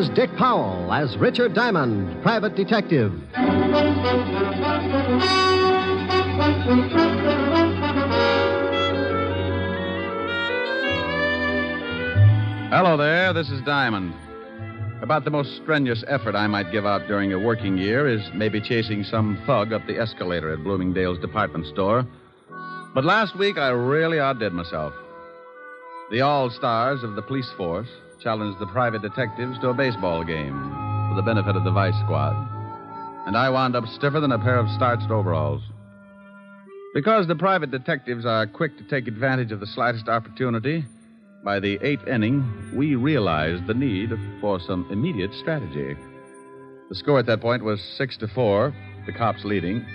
Here's Dick Powell as Richard Diamond, private detective. Hello there, this is Diamond. About the most strenuous effort I might give out during a working year is maybe chasing some thug up the escalator at Bloomingdale's department store. But last week I really outdid myself. The all-stars of the police force challenged the private detectives to a baseball game for the benefit of the vice squad. And I wound up stiffer than a pair of starched overalls. Because the private detectives are quick to take advantage of the slightest opportunity, by the 8th inning, we realized the need for some immediate strategy. The score at that point was 6-4, the cops leading.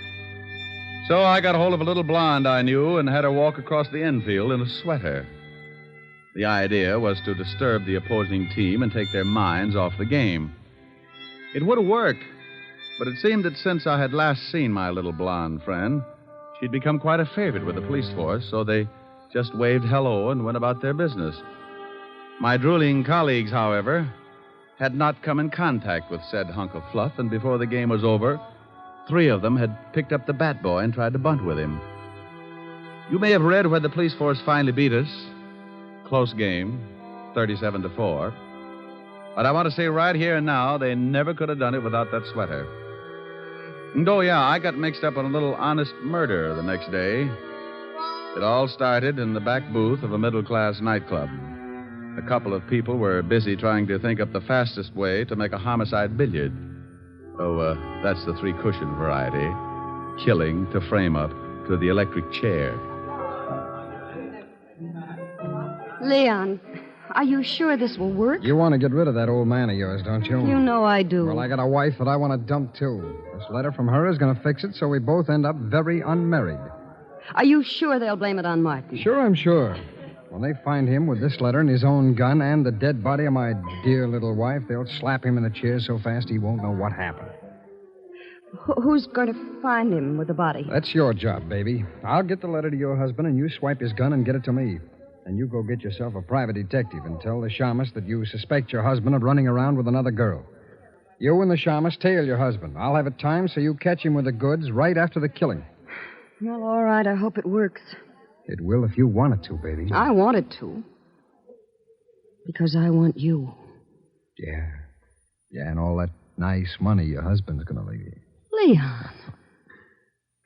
So I got hold of a little blonde I knew and had her walk across the infield in a sweater. The idea was to disturb the opposing team and take their minds off the game. It would have worked, but it seemed that since I had last seen my little blonde friend, she'd become quite a favorite with the police force, so they just waved hello and went about their business. My drooling colleagues, however, had not come in contact with said hunk of fluff, and before the game was over, 3 of them had picked up the bat boy and tried to bunt with him. You may have read where the police force finally beat us. Close game, 37-4. But I want to say right here and now, they never could have done it without that sweater. And oh, yeah, I got mixed up in a little honest murder the next day. It all started in the back booth of a middle-class nightclub. A couple of people were busy trying to think up the fastest way to make a homicide billiard. Oh, that's the 3-cushion variety. Killing to frame up to the electric chair. Leon, are you sure this will work? You want to get rid of that old man of yours, don't you? You know I do. Well, I got a wife that I want to dump, too. This letter from her is going to fix it so we both end up very unmarried. Are you sure they'll blame it on Martin? Sure, I'm sure. When they find him with this letter and his own gun and the dead body of my dear little wife, they'll slap him in the chair so fast he won't know what happened. Who's going to find him with the body? That's your job, baby. I'll get the letter to your husband, and you swipe his gun and get it to me. And you go get yourself a private detective and tell the shamus that you suspect your husband of running around with another girl. You and the shamus tail your husband. I'll have it timed so you catch him with the goods right after the killing. Well, all right. I hope it works. It will if you want it to, baby. I want it to. Because I want you. Yeah. Yeah, and all that nice money your husband's going to leave you. Leon.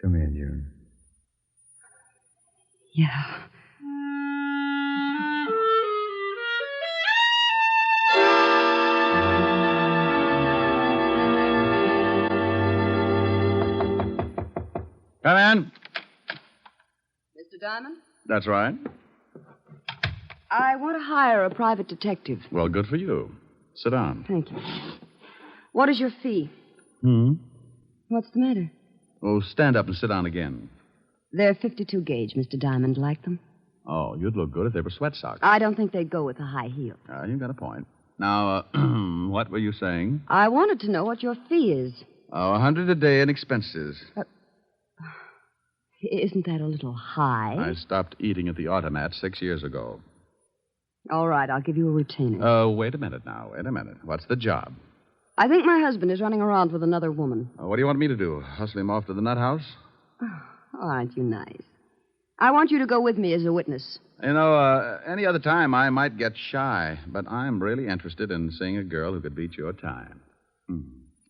Come here, June. Yeah. Come in. Mr. Diamond? That's right. I want to hire a private detective. Well, good for you. Sit down. Thank you. What is your fee? What's the matter? Oh, stand up and sit down again. They're 52 gauge, Mr. Diamond. Like them? Oh, you'd look good if they were sweat socks. I don't think they'd go with a high heel. You've got a point. Now, what were you saying? I wanted to know what your fee is. Oh, $100 a day in expenses. Isn't that a little high? I stopped eating at the automat 6 years ago. All right, I'll give you a retainer. Wait a minute now. Wait a minute. What's the job? I think my husband is running around with another woman. What do you want me to do? Hustle him off to the nut house? Oh, aren't you nice? I want you to go with me as a witness. You know, any other time I might get shy, but I'm really interested in seeing a girl who could beat your time.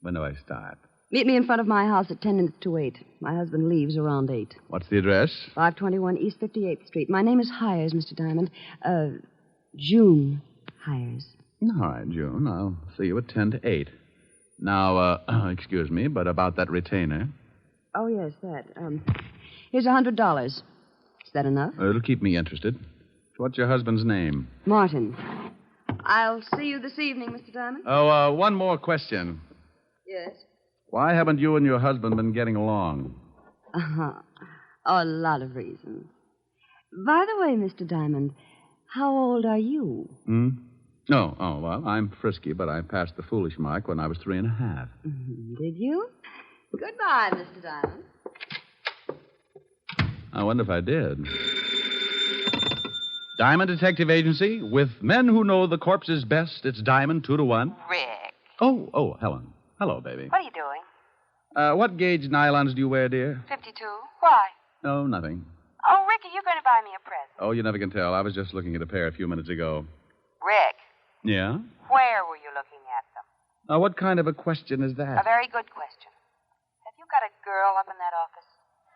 When do I start? Meet me in front of my house at 10 minutes to 8. My husband leaves around 8. What's the address? 521 East 58th Street. My name is Hyers, Mr. Diamond. June Hyers. All right, June. I'll see you at 10 to 8. Now, excuse me, but about that retainer. Oh, yes, that. Here's $100. Is that enough? It'll keep me interested. What's your husband's name? Martin. I'll see you this evening, Mr. Diamond. Oh, one more question. Yes? Why haven't you and your husband been getting along? A lot of reasons. By the way, Mr. Diamond, how old are you? No. Oh, well, I'm frisky, but I passed the foolish mark when I was 3.5. Did you? Goodbye, Mr. Diamond. I wonder if I did. Diamond Detective Agency, with men who know the corpses best. It's Diamond 2-to-1. Rick, Oh, Helen. Hello, baby. What are you doing? What gauge nylons do you wear, dear? 52. Why? Oh, nothing. Oh, Ricky, you're going to buy me a present. Oh, you never can tell. I was just looking at a pair a few minutes ago. Rick, Yeah? where were you looking at them? Now, what kind of a question is A that? very good question. Have you got a girl up in that office?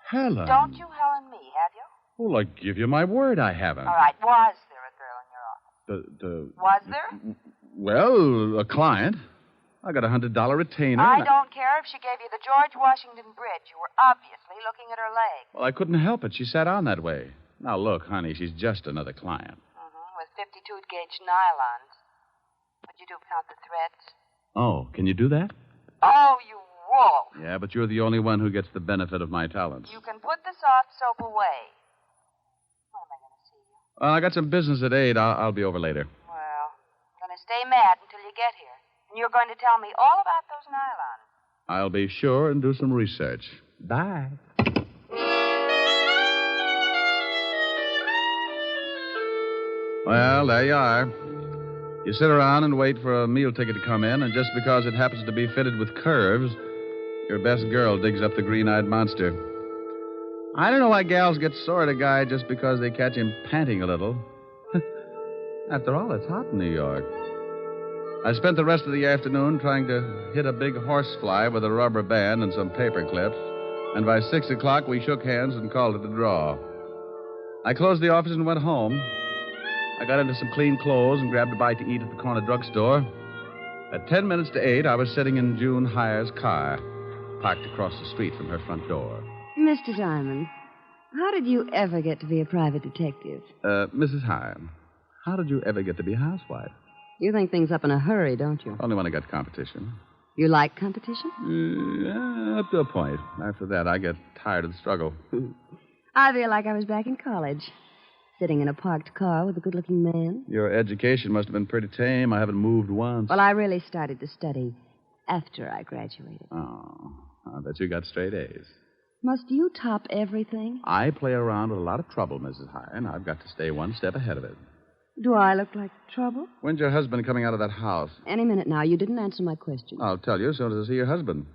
Helen. Don't you Helen me, have you? Well, I give you my word I haven't. All right, was there a girl in your office? Was there? Well, a client. I got a $100 retainer. I don't care if she gave you the George Washington Bridge. You were obviously looking at her leg. Well, I couldn't help it. She sat on that way. Now, look, honey, she's just another client. With 52-gauge nylons. Would you do count the threads? Oh, can you do that? Oh, you wolf. Yeah, but you're the only one who gets the benefit of my talents. You can put the soft soap away. When am I going to see you? Well, I got some business at 8. I'll be over later. Well, I'm going to stay mad until you get here. And you're going to tell me all about those nylons. I'll be sure and do some research. Bye. Well, there you are. You sit around and wait for a meal ticket to come in, and just because it happens to be fitted with curves, your best girl digs up the green-eyed monster. I don't know why gals get sore at a guy just because they catch him panting a little. After all, it's hot in New York. I spent the rest of the afternoon trying to hit a big horsefly with a rubber band and some paper clips, and by 6 o'clock we shook hands and called it a draw. I closed the office and went home. I got into some clean clothes and grabbed a bite to eat at the corner drugstore. At 10 minutes to 8, I was sitting in June Hyer's car, parked across the street from her front door. Mr. Diamond, how did you ever get to be a private detective? Mrs. Hyer, how did you ever get to be a housewife? You think things up in a hurry, don't you? Only when I got competition. You like competition? Yeah, up to a point. After that, I get tired of the struggle. I feel like I was back in college, sitting in a parked car with a good-looking man. Your education must have been pretty tame. I haven't moved once. Well, I really started to study after I graduated. Oh, I bet you got straight A's. Must you top everything? I play around with a lot of trouble, Mrs. Hyer, and I've got to stay one step ahead of it. Do I look like trouble? When's your husband coming out of that house? Any minute now. You didn't answer my question. I'll tell you as soon as I see your husband.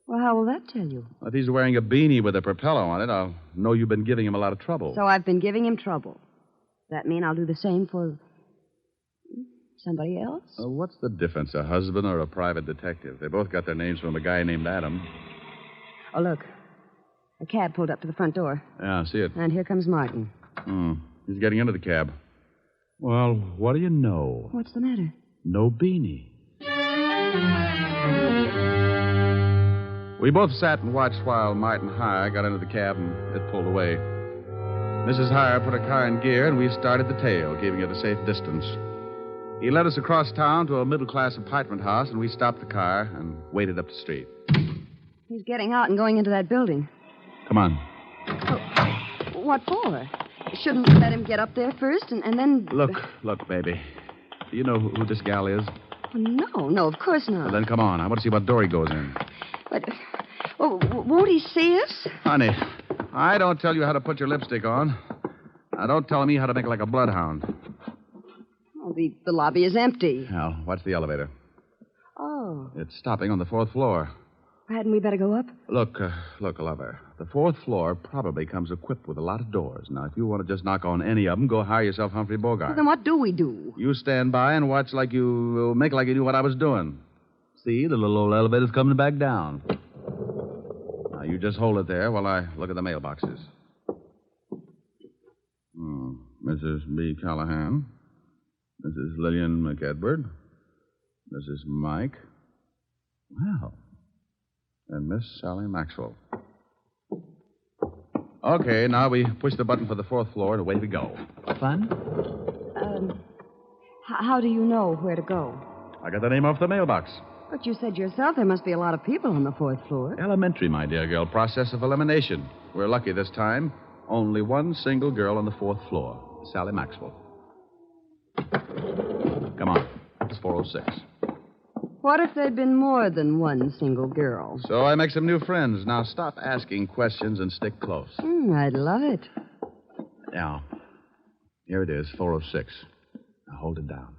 Well, how will that tell you? If he's wearing a beanie with a propeller on it, I'll know you've been giving him a lot of trouble. So I've been giving him trouble. That mean I'll do the same for somebody else? What's the difference, a husband or a private detective? They both got their names from a guy named Adam. Oh, look. A cab pulled up to the front door. Yeah, I see it. And here comes Martin. He's getting into the cab. Well, what do you know? What's the matter? No beanie. We both sat and watched while Martin Hyer got into the cab and it pulled away. Mrs. Hyer put her car in gear, and we started the tail, keeping it a safe distance. He led us across town to a middle-class apartment house, and we stopped the car and waited up the street. He's getting out and going into that building. Come on. Oh, what for? Shouldn't let him get up there first and then... Look, baby. Do you know who this gal is? No, of course not. Well, then come on. I want to see what door he goes in. But, won't he see us? Honey, I don't tell you how to put your lipstick on. Now, don't tell me how to make it like a bloodhound. Oh, the lobby is empty. Now, watch the elevator. Oh. It's stopping on the 4th floor. Hadn't we better go up? Look, lover. The 4th floor probably comes equipped with a lot of doors. Now, if you want to just knock on any of them, go hire yourself Humphrey Bogart. Well, then what do we do? You stand by and watch like you... make like you knew what I was doing. See, the little old elevator's coming back down. Now, you just hold it there while I look at the mailboxes. Mrs. B. Callahan. Mrs. Lillian McEdward. Mrs. Mike. Well... and Miss Sally Maxwell. Okay, now we push the button for the 4th floor and away we go. Fun? How do you know where to go? I got the name off the mailbox. But you said yourself there must be a lot of people on the 4th floor. Elementary, my dear girl. Process of elimination. We're lucky this time. Only one single girl on the 4th floor. Sally Maxwell. Come on. It's 406. What if there'd been more than one single girl? So I make some new friends. Now stop asking questions and stick close. I'd love it. Now, here it is, 406. Now hold it down.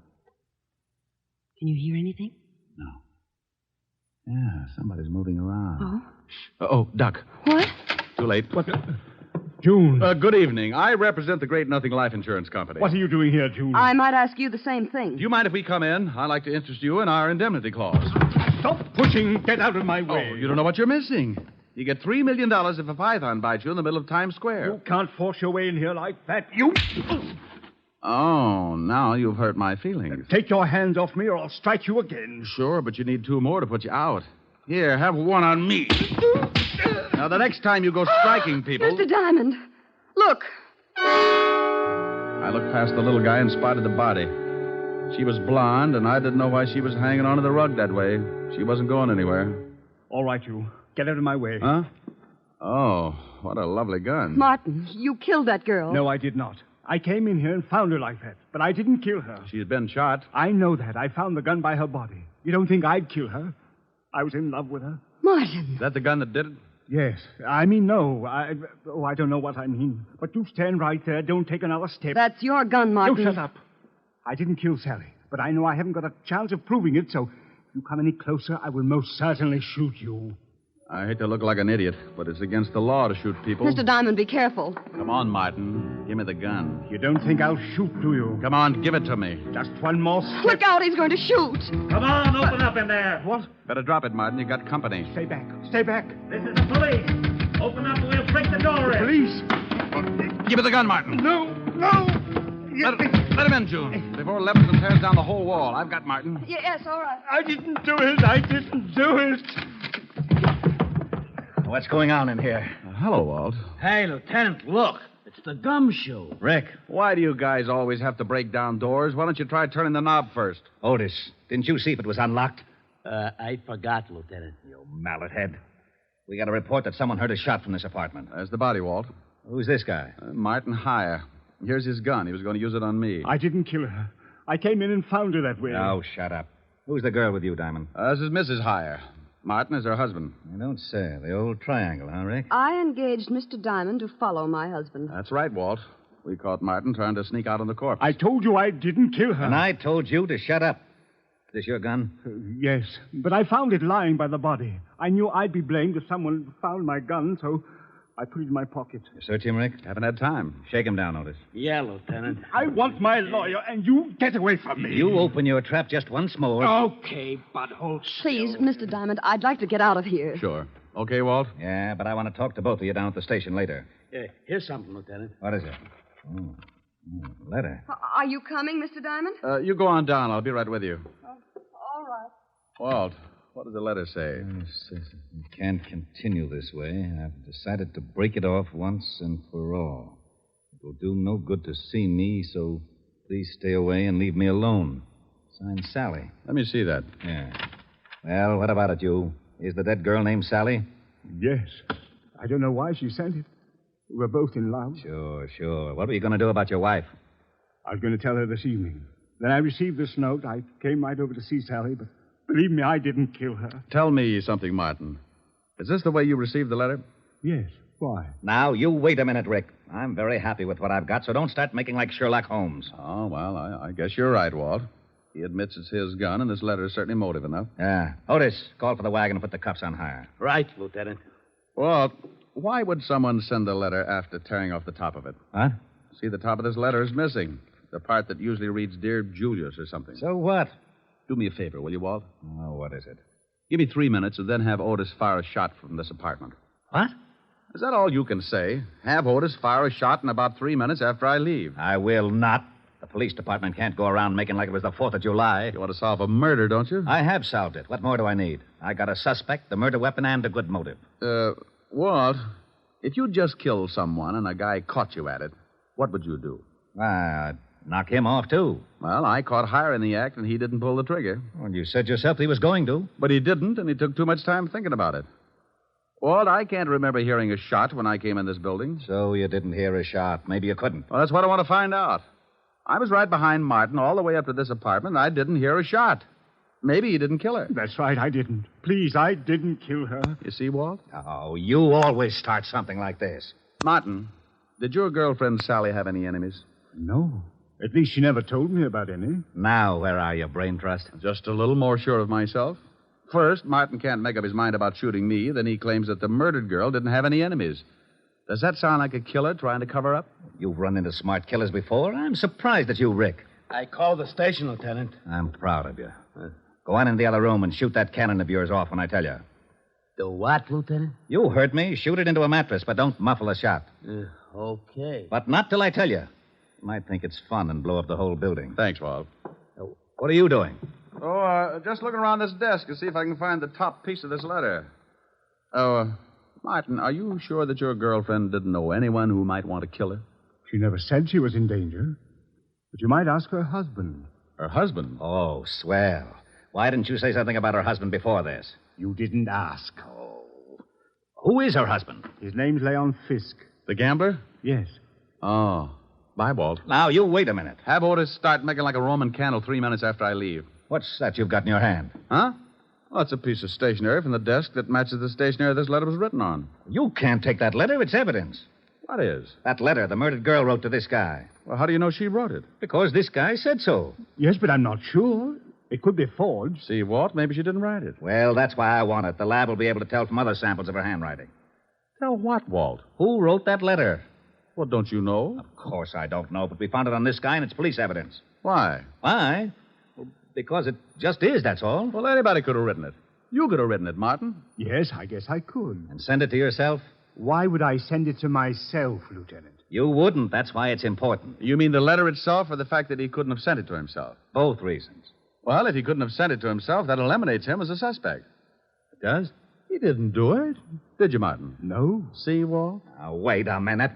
Can you hear anything? No. Yeah, somebody's moving around. Oh, duck. What? Too late. What? June. Good evening. I represent the Great Nothing Life Insurance Company. What are you doing here, June? I might ask you the same thing. Do you mind if we come in? I'd like to interest you in our indemnity clause. Stop pushing. Get out of my way. Oh, you don't know what you're missing. You get $3 million if a python bites you in the middle of Times Square. You can't force your way in here like that. You... Oh, now you've hurt my feelings. Take your hands off me or I'll strike you again. Sure, but you need 2 more to put you out. Here, have one on me. Now, the next time you go striking people... Mr. Diamond, look. I looked past the little guy and spotted the body. She was blonde, and I didn't know why she was hanging onto the rug that way. She wasn't going anywhere. All right, you. Get out of my way. Huh? Oh, what a lovely gun. Martin, you killed that girl. No, I did not. I came in here and found her like that, but I didn't kill her. She's been shot. I know that. I found the gun by her body. You don't think I'd kill her? I was in love with her. Martin. Is that the gun that did it? Yes. I mean, no. I don't know what I mean. But you stand right there. Don't take another step. That's your gun, Martin. You shut up. I didn't kill Sally, but I know I haven't got a chance of proving it, so if you come any closer, I will most certainly shoot you. I hate to look like an idiot, but it's against the law to shoot people. Mr. Diamond, be careful. Come on, Martin. Give me the gun. You don't think I'll shoot, do you? Come on, give it to me. Just one more step. Look out, he's going to shoot. Come on, open up in there. What? Better drop it, Martin. You got company. Stay back. Stay back. This is the police. Open up or we'll break the door in. Police. Give me the gun, Martin. No. Let him in, June. Before Levinson tears down the whole wall. I've got Martin. Yes, all right. I didn't do it. I didn't do it. What's going on in here? Hello, Walt. Hey, Lieutenant, look. It's the gumshoe. Rick, why do you guys always have to break down doors? Why don't you try turning the knob first? Otis, didn't you see if it was unlocked? I forgot, Lieutenant. You mallet head. We got a report that someone heard a shot from this apartment. There's the body, Walt. Who's this guy? Martin Hyer. Here's his gun. He was going to use it on me. I didn't kill her. I came in and found her that way. Oh, shut up. Who's the girl with you, Diamond? This is Mrs. Hyer. Martin is her husband. You don't say. The old triangle, huh, Rick? I engaged Mr. Diamond to follow my husband. That's right, Walt. We caught Martin trying to sneak out on the corpse. I told you I didn't kill her. And I told you to shut up. Is this your gun? Yes, but I found it lying by the body. I knew I'd be blamed if someone found my gun, so I put it in my pocket. You search him, Rick? Haven't had time. Shake him down, Otis. Yeah, Lieutenant. I want my lawyer, and you get away from me. You open your trap just once more. Okay, but hold Please, Mr. Diamond, I'd like to get out of here. Sure. Okay, Walt? Yeah, but I want to talk to both of you down at the station later. Here's something, Lieutenant. What is it? Oh, letter. Are you coming, Mr. Diamond? You go on down. I'll be right with you. All right. Walt, what does the letter say? It says we can't continue this way. I've decided to break it off once and for all. It will do no good to see me, so please stay away and leave me alone. Signed, Sally. Let me see that. Yeah. Well, what about it, you? Is the dead girl named Sally? Yes. I don't know why she sent it. We're both in love. Sure. What were you going to do about your wife? I was going to tell her this evening. Then I received this note. I came right over to see Sally, but believe me, I didn't kill her. Tell me something, Martin. Is this the way you received the letter? Yes. Why? Now, you wait a minute, Rick. I'm very happy with what I've got, so don't start making like Sherlock Holmes. Oh, well, I guess you're right, Walt. He admits it's his gun, and this letter is certainly motive enough. Yeah. Otis, call for the wagon and put the cuffs on Hyer. Right, Lieutenant. Walt, why would someone send a letter after tearing off the top of it? Huh? See, the top of this letter is missing. The part that usually reads, Dear Julius or something. So what? Do me a favor, will you, Walt? Oh, what is it? Give me 3 minutes and then have Otis fire a shot from this apartment. What? Is that all you can say? Have Otis fire a shot in about 3 minutes after I leave. I will not. The police department can't go around making like it was the 4th of July. You want to solve a murder, don't you? I have solved it. What more do I need? I got a suspect, the murder weapon, and a good motive. Walt, if you just killed someone and a guy caught you at it, what would you do? I'd knock him off, too. Well, I caught Hyer in the act, and he didn't pull the trigger. Well, you said yourself he was going to. But he didn't, and he took too much time thinking about it. Walt, I can't remember hearing a shot when I came in this building. So you didn't hear a shot. Maybe you couldn't. Well, that's what I want to find out. I was right behind Martin all the way up to this apartment, and I didn't hear a shot. Maybe he didn't kill her. That's right, I didn't. Please, I didn't kill her. You see, Walt? Oh, you always start something like this. Martin, did your girlfriend Sally have any enemies? No. At least she never told me about any. Now, where are you, brain trust? Just a little more sure of myself. First, Martin can't make up his mind about shooting me. Then he claims that the murdered girl didn't have any enemies. Does that sound like a killer trying to cover up? You've run into smart killers before. I'm surprised at you, Rick. I called the station, Lieutenant. I'm proud of you. Go on in the other room and shoot that cannon of yours off when I tell you. The what, Lieutenant? You heard me. Shoot it into a mattress, but don't muffle a shot. Okay. But not till I tell you. You might think it's fun and blow up the whole building. Thanks, Walt. What are you doing? Oh, just looking around this desk to see if I can find the top piece of this letter. Oh, Martin, are you sure that your girlfriend didn't know anyone who might want to kill her? She never said she was in danger. But you might ask her husband. Her husband? Oh, swell. Why didn't you say something about her husband before this? You didn't ask. Oh. Who is her husband? His name's Leon Fisk. The gambler? Yes. Oh. Bye, Walt. Now, you wait a minute. Have Otis start making like a Roman candle 3 minutes after I leave. What's that you've got in your hand? Huh? Well, it's a piece of stationery from the desk that matches the stationery this letter was written on. You can't take that letter. It's evidence. What is? That letter the murdered girl wrote to this guy. Well, how do you know she wrote it? Because this guy said so. Yes, but I'm not sure. It could be forged. See, Walt, maybe she didn't write it. Well, that's why I want it. The lab will be able to tell from other samples of her handwriting. Tell what, Walt? Who wrote that letter? Well, don't you know? Of course I don't know, but we found it on this guy and it's police evidence. Why? Why? Well, because it just is, that's all. Well, anybody could have written it. You could have written it, Martin. Yes, I guess I could. And send it to yourself? Why would I send it to myself, Lieutenant? You wouldn't. That's why it's important. You mean the letter itself or the fact that he couldn't have sent it to himself? Both reasons. Well, if he couldn't have sent it to himself, that eliminates him as a suspect. It does? He didn't do it. Did you, Martin? No. See, Walt? Now, wait a minute.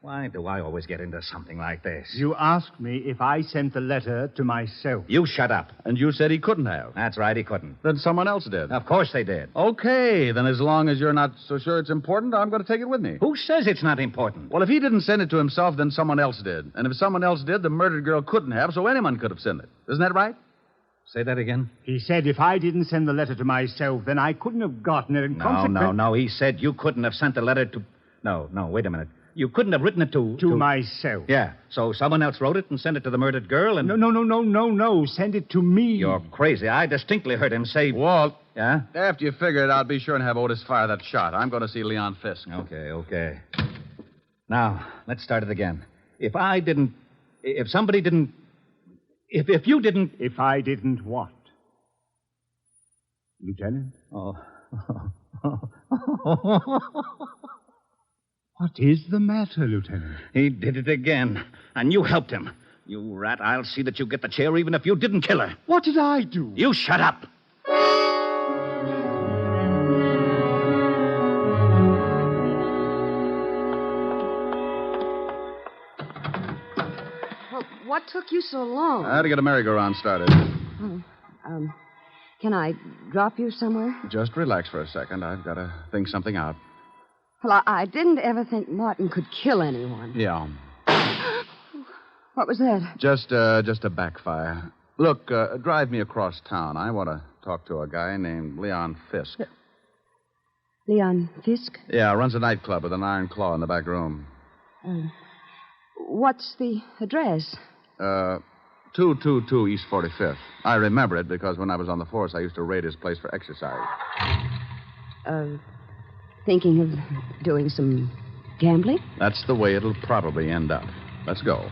Why do I always get into something like this? You asked me if I sent the letter to myself. You shut up. And you said he couldn't have. That's right, he couldn't. Then someone else did. Of course they did. Okay, then as long as you're not so sure it's important, I'm going to take it with me. Who says it's not important? Well, if he didn't send it to himself, then someone else did. And if someone else did, the murdered girl couldn't have, so anyone could have sent it. Isn't that right? Say that again? He said if I didn't send the letter to myself, then I couldn't have gotten it. No. He said you couldn't have sent the letter to... No, wait a minute. You couldn't have written it to myself. Yeah, so someone else wrote it and sent it to the murdered girl and... No. Send it to me. You're crazy. I distinctly heard him say... Walt. Yeah? After you figure it out, be sure and have Otis fire that shot. I'm going to see Leon Fisk. Okay. Now, let's start it again. If I didn't... If somebody didn't... If you didn't... If I didn't what? Lieutenant? Oh. What is the matter, Lieutenant? He did it again. And you helped him. You rat, I'll see that you get the chair even if you didn't kill her. What did I do? You shut up. Well, what took you so long? I had to get a merry-go-round started. Can I drop you somewhere? Just relax for a second. I've got to think something out. Well, I didn't ever think Martin could kill anyone. Yeah. What was that? Just a backfire. Look, drive me across town. I want to talk to a guy named Leon Fisk. Leon Fisk? Yeah, runs a nightclub with an iron claw in the back room. What's the address? 222 East 45th. I remember it because when I was on the force, I used to raid his place for exercise. Thinking of doing some gambling? That's the way it'll probably end up. Let's go.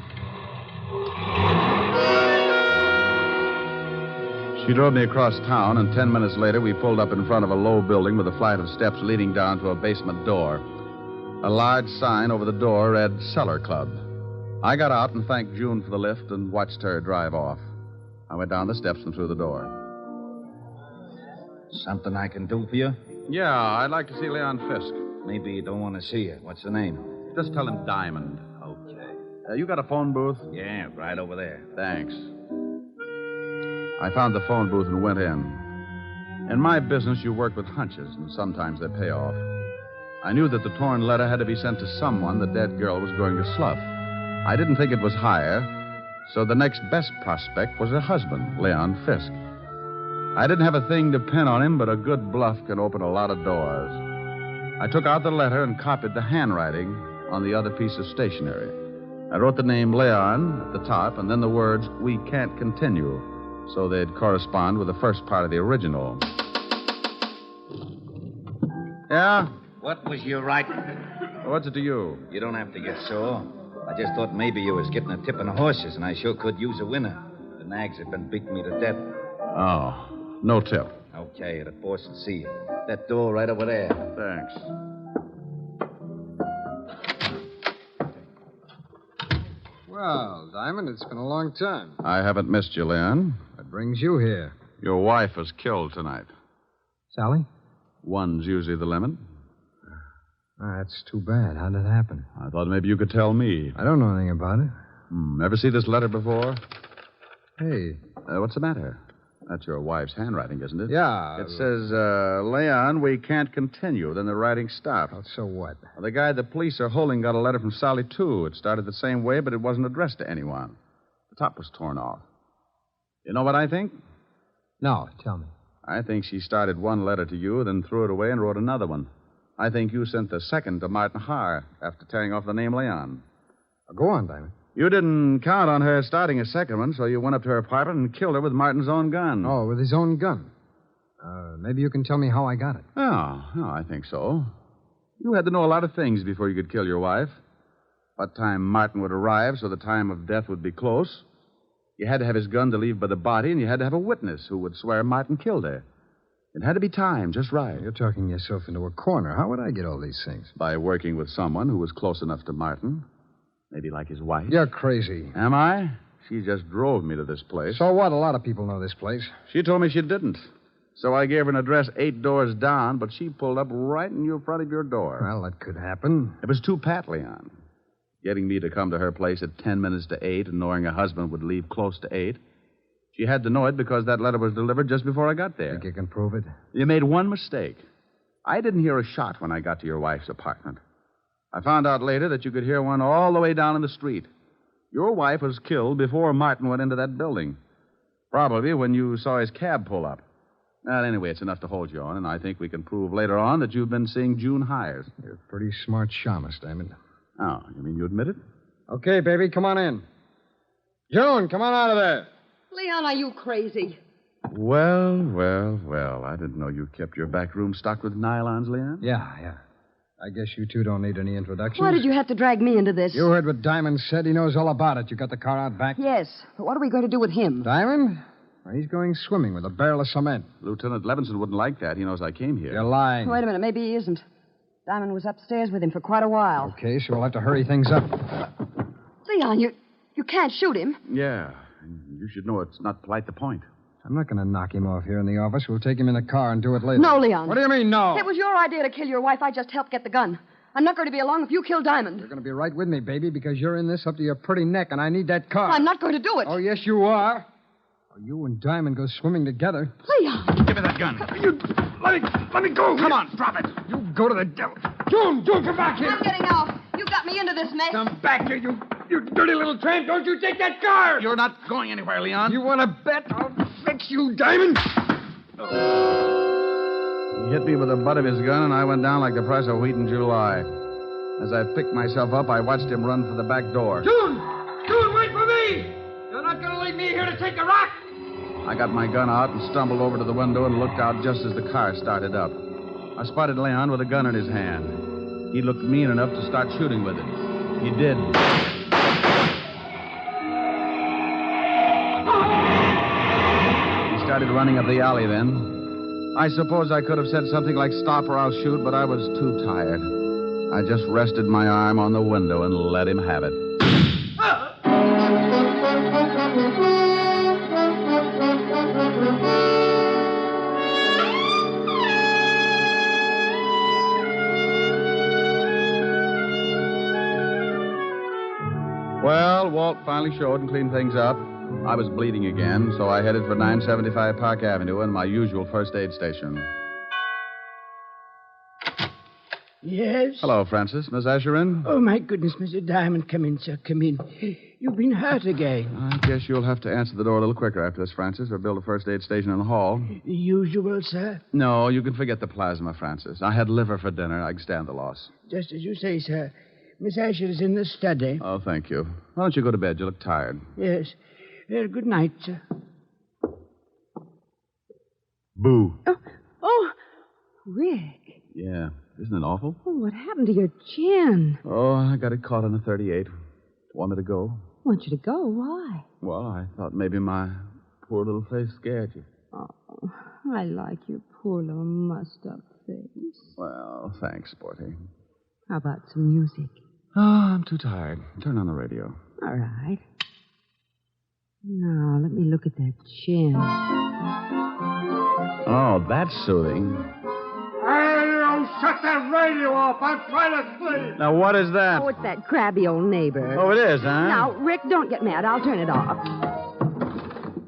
She drove me across town, and 10 minutes later, we pulled up in front of a low building with a flight of steps leading down to a basement door. A large sign over the door read Cellar Club. I got out and thanked June for the lift and watched her drive off. I went down the steps and through the door. Something I can do for you? Yeah, I'd like to see Leon Fisk. Maybe you don't want to see it. What's the name? Just tell him Diamond. Okay. You got a phone booth? Yeah, right over there. Thanks. I found the phone booth and went in. In my business, you work with hunches, and sometimes they pay off. I knew that the torn letter had to be sent to someone the dead girl was going to slough. I didn't think it was Hyer, so the next best prospect was her husband, Leon Fisk. I didn't have a thing to pin on him, but a good bluff can open a lot of doors. I took out the letter and copied the handwriting on the other piece of stationery. I wrote the name Leon at the top, and then the words, "We can't continue," so they'd correspond with the first part of the original. Yeah? What was you writing? What's it to you? You don't have to get sore. I just thought maybe you was getting a tip on the horses, and I sure could use a winner. The nags have been beating me to death. Oh, no tip. Okay, the boss will see you. That door right over there. Thanks. Well, Diamond, it's been a long time. I haven't missed you, Leon. What brings you here? Your wife was killed tonight. Sally? One's usually the limit. That's too bad. How did it happen? I thought maybe you could tell me. I don't know anything about it. Ever see this letter before? Hey. What's the matter? That's your wife's handwriting, isn't it? Yeah. It says, Leon, we can't continue. Then the writing stopped. Oh, so what? Well, the guy the police are holding got a letter from Sally, too. It started the same way, but it wasn't addressed to anyone. The top was torn off. You know what I think? No, tell me. I think she started one letter to you, then threw it away and wrote another one. I think you sent the second to Martin Hyer after tearing off the name Leon. Go on, Diamond. You didn't count on her starting a second one, so you went up to her apartment and killed her with Martin's own gun. Oh, with his own gun. Maybe you can tell me how I got it. Oh, I think so. You had to know a lot of things before you could kill your wife. What time Martin would arrive so the time of death would be close. You had to have his gun to leave by the body, and you had to have a witness who would swear Martin killed her. It had to be timed just right. You're talking yourself into a corner. How would I get all these things? By working with someone who was close enough to Martin. Maybe like his wife. You're crazy. Am I? She just drove me to this place. So what? A lot of people know this place. She told me she didn't. So I gave her an address 8 doors down, but she pulled up right in front of your door. Well, that could happen. It was too pat, Leon. Getting me to come to her place at 10 minutes to 8 and knowing her husband would leave close to 8. She had to know it because that letter was delivered just before I got there. Think you can prove it? You made one mistake. I didn't hear a shot when I got to your wife's apartment. I found out later that you could hear one all the way down in the street. Your wife was killed before Martin went into that building. Probably when you saw his cab pull up. Well, anyway, it's enough to hold you on, and I think we can prove later on that you've been seeing June Hyers. You're a pretty smart shamus, Diamond. Oh, you mean you admit it? Okay, baby, come on in. June, come on out of there. Leon, are you crazy? Well. I didn't know you kept your back room stocked with nylons, Leon. Yeah. I guess you two don't need any introductions. Why did you have to drag me into this? You heard what Diamond said. He knows all about it. You got the car out back? Yes, but what are we going to do with him? Diamond? Well, he's going swimming with a barrel of cement. Lieutenant Levinson wouldn't like that. He knows I came here. You're lying. Wait a minute, maybe he isn't. Diamond was upstairs with him for quite a while. Okay, so we'll have to hurry things up. Leon, you can't shoot him. Yeah. You should know it's not polite to point. I'm not going to knock him off here in the office. We'll take him in the car and do it later. No, Leon. What do you mean, no? It was your idea to kill your wife. I just helped get the gun. I'm not going to be along if you kill Diamond. You're going to be right with me, baby, because you're in this up to your pretty neck, and I need that car. I'm not going to do it. Oh, yes, you are. Oh, you and Diamond go swimming together. Leon. Give me that gun. Let me go. Come on, drop it. You go to the devil. June, come back here. I'm getting out. You got me into this mess. Come back here, you dirty little tramp. Don't you take that car. You're not going anywhere, Leon. You want to bet? I'll fix you, Diamond. He hit me with the butt of his gun, and I went down like the price of wheat in July. As I picked myself up, I watched him run for the back door. June, wait for me. You're not going to leave me here to take a rock. I got my gun out and stumbled over to the window and looked out just as the car started up. I spotted Leon with a gun in his hand. He looked mean enough to start shooting with it. He did. He started running up the alley then. I suppose I could have said something like, "Stop or I'll shoot," but I was too tired. I just rested my arm on the window and let him have it. Well, Walt finally showed and cleaned things up. I was bleeding again, so I headed for 975 Park Avenue and my usual first aid station. Yes? Hello, Francis. Miss Asher in? Oh, my goodness, Mr. Diamond. Come in, sir. Come in. You've been hurt again. I guess you'll have to answer the door a little quicker after this, Francis, or build a first aid station in the hall. The usual, sir? No, you can forget the plasma, Francis. I had liver for dinner. I can stand the loss. Just as you say, sir. Miss Asher is in the study. Oh, thank you. Why don't you go to bed? You look tired. Yes. Good night, sir. Boo. Oh, Rick. Yeah. Isn't it awful? Oh, what happened to your chin? Oh, I got it caught on a 38. Want me to go? Want you to go? Why? Well, I thought maybe my poor little face scared you. Oh, I like your poor little mussed-up face. Well, thanks, Sporty. How about some music? Oh, I'm too tired. Turn on the radio. All right. Now, let me look at that chin. Oh, that's soothing. Hey, shut that radio off. I'm trying to sleep. Now, what is that? Oh, it's that crabby old neighbor. Oh, it is, huh? Now, Rick, don't get mad. I'll turn it off.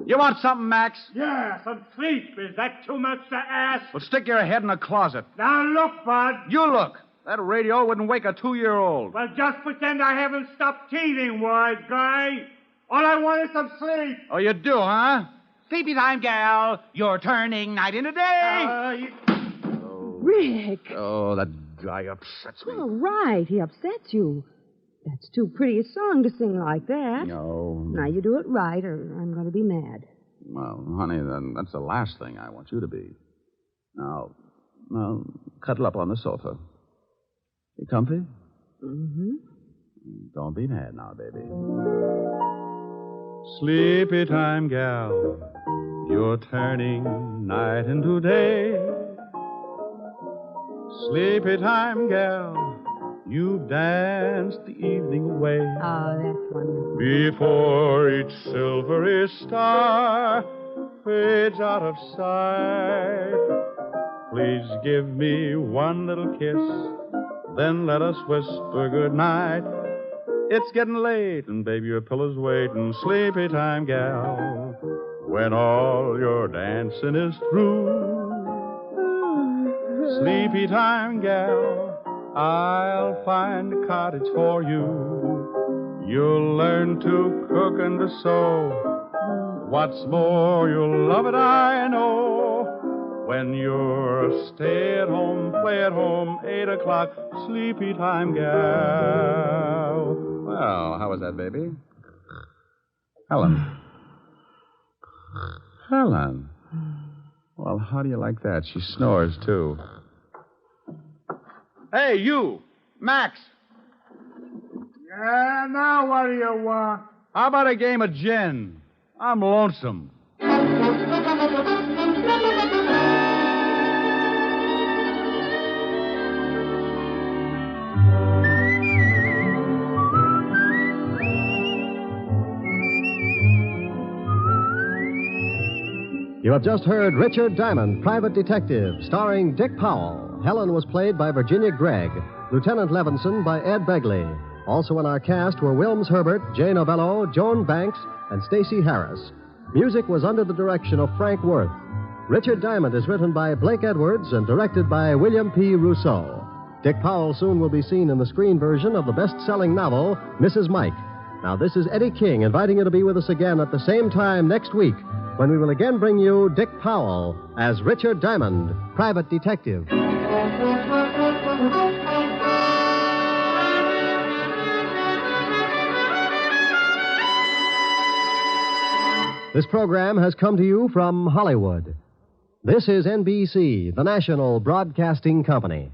You want something, Max? Yeah, some sleep. Is that too much to ask? Well, stick your head in a closet. Now, look, Bud. You look. That radio wouldn't wake a 2-year-old. Well, just pretend I haven't stopped teething, wise guy. All I want is some sleep. Oh, you do, huh? Sleepy time, gal. You're turning night into day. Rick. Oh, that guy upsets me. All right, he upsets you. That's too pretty a song to sing like that. No. Now, you do it right, or I'm going to be mad. Well, honey, then that's the last thing I want you to be. Now, cuddle up on the sofa. You comfy? Mm-hmm. Don't be mad now, baby. Sleepy time, gal. You're turning night into day. Sleepy time, gal. You've danced the evening away. Oh, that's wonderful. Before each silvery star fades out of sight, please give me one little kiss, then let us whisper goodnight. It's getting late, and baby, your pillow's waiting. Sleepy time, gal, when all your dancing is through. Sleepy time, gal, I'll find a cottage for you. You'll learn to cook and to sew. What's more, you'll love it, I know. When you're a stay-at-home, play-at-home, 8 o'clock, sleepy time, gal. Well, how was that, baby? Helen. Helen. Well, how do you like that? She snores, too. Hey, you! Max! Yeah, now what do you want? How about a game of gin? I'm lonesome. You have just heard Richard Diamond, Private Detective, starring Dick Powell. Helen was played by Virginia Gregg. Lieutenant Levinson by Ed Begley. Also in our cast were Wilms Herbert, Jay Novello, Joan Banks, and Stacey Harris. Music was under the direction of Frank Worth. Richard Diamond is written by Blake Edwards and directed by William P. Rousseau. Dick Powell soon will be seen in the screen version of the best-selling novel, Mrs. Mike. Now, this is Eddie King inviting you to be with us again at the same time next week, when we will again bring you Dick Powell as Richard Diamond, Private Detective. This program has come to you from Hollywood. This is NBC, the national broadcasting company.